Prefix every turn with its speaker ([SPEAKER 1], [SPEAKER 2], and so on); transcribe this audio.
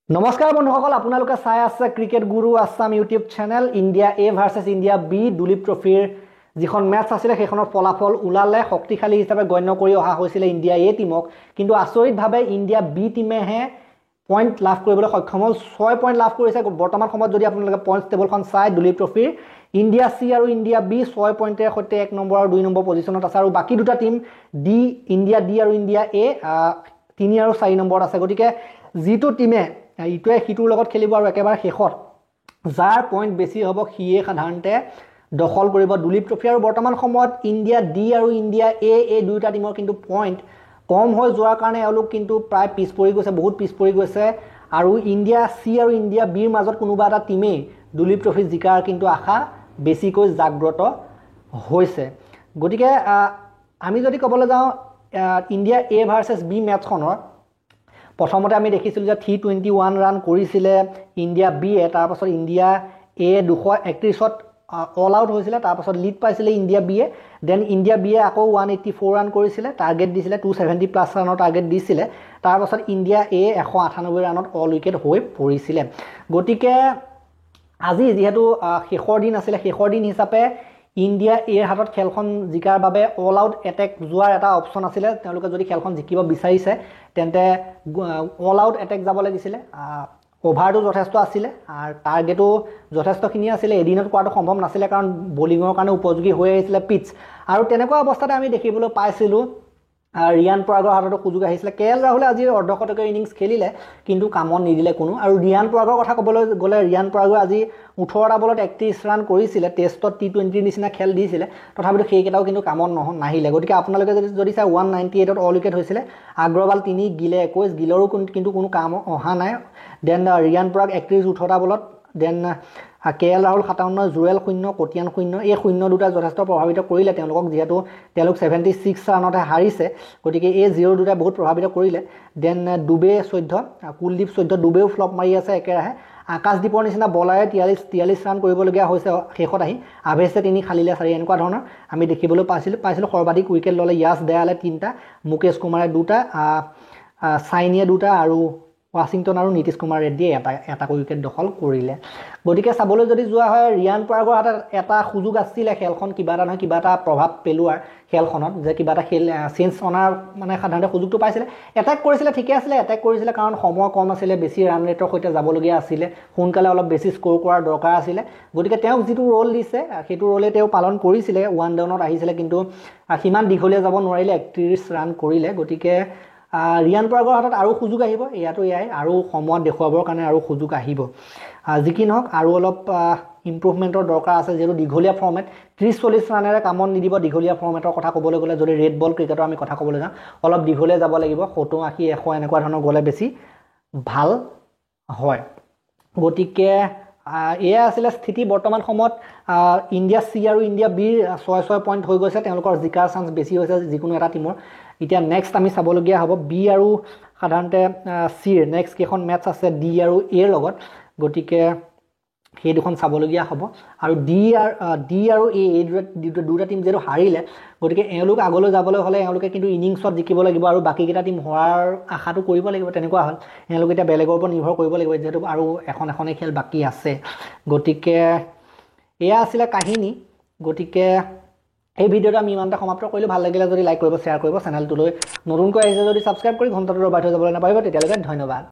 [SPEAKER 1] নমস্কাৰ বন্ধুসকল আপোনালোকে চাই আছে cricket Guru Assam YouTube channel India A versus India B Duleep ট্ৰফিৰ যিখন মেচ আছিলে সেইখনৰ ফলাফল ওলালে শক্তিশালী হিচাপে গণ্য কৰি অহা হৈছিল ইণ্ডিয়া এ টিমক কিন্তু আচৰিতভাৱে ইণ্ডিয়া বি টিমেহে পইণ্ট লাভ কৰিবলৈ সক্ষম হ'ল 6 পইণ্ট লাভ কৰিছে বৰ্তমান সময়ত যদি আপোনালোকে পইণ্টছ টেবুলখন চাই দুলীপ ট্ৰফিৰ ইণ্ডিয়া সি আৰু ইণ্ডিয়া বি 6 পইণ্টেৰ সৈতে 1 নম্বৰ আৰু 2 নম্বৰ পজিশ্যনত আছে আৰু বাকি দুটা টিম ডি ইণ্ডিয়া ডি আৰু ইণ্ডিয়া এ 3 আৰু 4 নম্বৰত আছে গতিকে যিটো টিমে ইটোৱে সিটোৰ লগত খেলিব আৰু একেবাৰে শেষত যাৰ পইণ্ট বেছি হ'ব সিয়ে সাধাৰণতে দখল কৰিব দুলীপ ট্ৰফি আৰু বৰ্তমান সময়ত ইণ্ডিয়া ডি আৰু ইণ্ডিয়া এ এই দুটা টিমৰ কিন্তু পইণ্ট কম হৈ যোৱাৰ কাৰণে এওঁলোক কিন্তু প্ৰায় পিছ পৰি গৈছে বহুত পিছ পৰি গৈছে আৰু ইণ্ডিয়া সি আৰু ইণ্ডিয়া বিৰ মাজত কোনোবা এটা টিমেই দুলীপ ট্ৰফি জিকাৰ কিন্তু আশা বেছিকৈ জাগ্ৰত হৈছে গতিকে আমি যদি ক'বলৈ যাওঁ ইণ্ডিয়া এ ভাৰ্চেছ বি মেচখনৰ প্ৰথমতে আমি দেখিছিলোঁ যে 321 ৰান কৰিছিলে ইণ্ডিয়া বি এ তাৰ পাছত ইণ্ডিয়া এ 231ত অল আউট হৈছিলে তাৰ পাছত লিড পাইছিলে India B A then India B A আকৌ 184 ৰান কৰিছিলে টাৰ্গেট দিছিলে 270 প্লাছ ৰানৰ টাৰ্গেট দিছিলে তাৰ পাছত ইণ্ডিয়া এ 198 ৰানত অল উইকেট হৈ পৰিছিলে গতিকে আজি যেহেতু শেষৰ দিন আছিলে শেষৰ দিন হিচাপে ইণ্ডিয়া এৰ হাতত খেলখন জিকাৰ বাবে অল আউট এটেক যোৱাৰ এটা অপচন আছিলে তেওঁলোকে যদি খেলখন জিকিব বিচাৰিছে তেন্তে অল আউট এটেক যাব লাগিছিলে ওভাৰটো যথেষ্ট আছিলে আৰু টাৰ্গেটো যথেষ্টখিনি আছিলে এদিনত কৰাটো সম্ভৱ নাছিলে কাৰণ বলিঙৰ কাৰণে উপযোগী হৈ আহিছিলে পিটছ আৰু তেনেকুৱা অৱস্থাতে আমি দেখিবলৈ পাইছিলোঁ ৰিয়ান পৰাগৰ হাততো সুযোগ আহিছিলে কে এল ৰাহুলে আজি অৰ্ধশতকীয় ইনিংছ খেলিলে কিন্তু কামত নিদিলে কোনো আৰু ৰিয়ান পৰাগৰ কথা ক'বলৈ গ'লে ৰিয়ান পৰাগৰ আজি 18টা বলত 31 ৰান কৰিছিলে টেষ্টত T20 নিচিনা খেল দিছিলে তথাপিতো সেইকেইটাও কিন্তু কামত নাহিলে গতিকে আপোনালোকে যদি চাই 198ত অল উইকেট হৈছিলে আগ্ৰৱাল 3 গিলে 21 গিলৰো কিন্তু কোনো কাম অহা নাই দেন ৰিয়ান পৰাগ 18টা বলত দেন কে এল ৰাহুল 57 জুৱেল 0 কটিয়ান 0 এই 0 দুটা যথেষ্ট প্ৰভাৱিত কৰিলে তেওঁলোকক যেহেতু তেওঁলোক 76 ৰানতে হাৰিছে গতিকে এই 0 দুটা বহুত প্ৰভাৱিত কৰিলে দেন ডুবে 14 কুলদীপ 14 ডুবেও ফ্লপ মাৰি আছে একেৰাহে আকাশদীপৰ নিচিনা বলাৰে 43 ৰান কৰিবলগীয়া হৈছে শেষত আহি আভেছে 3 খালিলে 4 এনেকুৱা ধৰণৰ আমি দেখিবলৈ পাইছিলোঁ সৰ্বাধিক উইকেট ল'লে ইয়াছ দয়ালে 3টা মুকেশ কুমাৰে 2টা চাইনিয়ে 2টা আৰু ৱাশ্বিংটন আৰু নীতিশ কুমাৰ ৰেড্ডিয়ে এটা উইকেট দখল কৰিলে গতিকে চাবলৈ যদি যোৱা হয় ৰিয়ান পৰাগৰ হাতত এটা সুযোগ আছিলে খেলখন কিবা এটা নহয় কিবা এটা প্ৰভাৱ পেলোৱাৰ খেলখনত যে কিবা এটা খেল চেঞ্জ অনাৰ মানে সাধাৰণতে সুযোগটো পাইছিলে এটেক কৰিছিলে ঠিকে আছিলে এটেক কৰিছিলে কাৰণ সময় কম আছিলে বেছি ৰান ৰেটৰ সৈতে যাবলগীয়া আছিলে সোনকালে অলপ বেছি স্ক'ৰ কৰাৰ দৰকাৰ আছিলে গতিকে তেওঁক যিটো ৰোল দিছে সেইটো ৰোলে তেওঁ পালন কৰিছিলে 1 ডাউনত আহিছিলে কিন্তু সিমান দীঘলীয়া যাব নোৱাৰিলে 31 ৰান কৰিলে গতিকে ৰিয়ান পৰাগৰ হাতত আৰু সুযোগ আহিব ইয়াতো এয়াই আৰু সময়ত দেখুৱাবৰ কাৰণে আৰু সুযোগ আহিব যি কি নহওক আৰু অলপ ইম্প্ৰুভমেণ্টৰ দৰকাৰ আছে যিহেতু দীঘলীয়া ফৰ্মেট 30-40 ৰানেৰে কামত নিদিব দীঘলীয়া ফৰ্মেটৰ কথা ক'বলৈ গ'লে যদি ৰেড বল ক্ৰিকেটৰ আমি কথা ক'বলৈ যাওঁ অলপ দীঘলীয়া যাব লাগিব 70-80-100 এনেকুৱা ধৰণৰ গ'লে বেছি ভাল হয় গতিকে এয়া আছিলে স্থিতি বৰ্তমান সময়ত ইণ্ডিয়া সি আৰু ইণ্ডিয়া বিৰ 6 পইণ্ট হৈ গৈছে তেওঁলোকৰ জিকাৰ চান্স বেছি হৈছে যিকোনো এটা টিমৰ এতিয়া নেক্সট আমি চাবলগীয়া হ'ব বি আৰু সাধাৰণতে চিৰ নেক্সট কেইখন মেটছ আছে ডি আৰু এৰ লগত গতিকে সেই দুখন চাবলগীয়া হ'ব আৰু ডি আৰু এ এই দুটা টিম যিহেতু হাৰিলে গতিকে এওঁলোক আগলৈ যাবলৈ হ'লে এওঁলোকে কিন্তু ইনিংছত জিকিব লাগিব আৰু বাকীকেইটা টিম হোৱাৰ আশাটো কৰিব লাগিব তেনেকুৱা হ'ল এওঁলোক এতিয়া বেলেগৰ ওপৰত নিৰ্ভৰ কৰিব লাগিব যিহেতু আৰু এখনেই খেল বাকী আছে গতিকে এয়া আছিলে কাহিনী গতিকে এই ভিডিঅ'টো আমি ইমানটা সমাপ্ত কৰিলোঁ ভাল লাগিলে যদি লাইক কৰিব শ্বেয়াৰ কৰিব চেনেলটোলৈ নতুনকৈ আহিছে যদি ছাবস্ক্ৰাইব কৰি ঘণ্টাটো দবাই থৈ যাবলৈ নাপাহৰিব তেতিয়ালৈকে ধন্যবাদ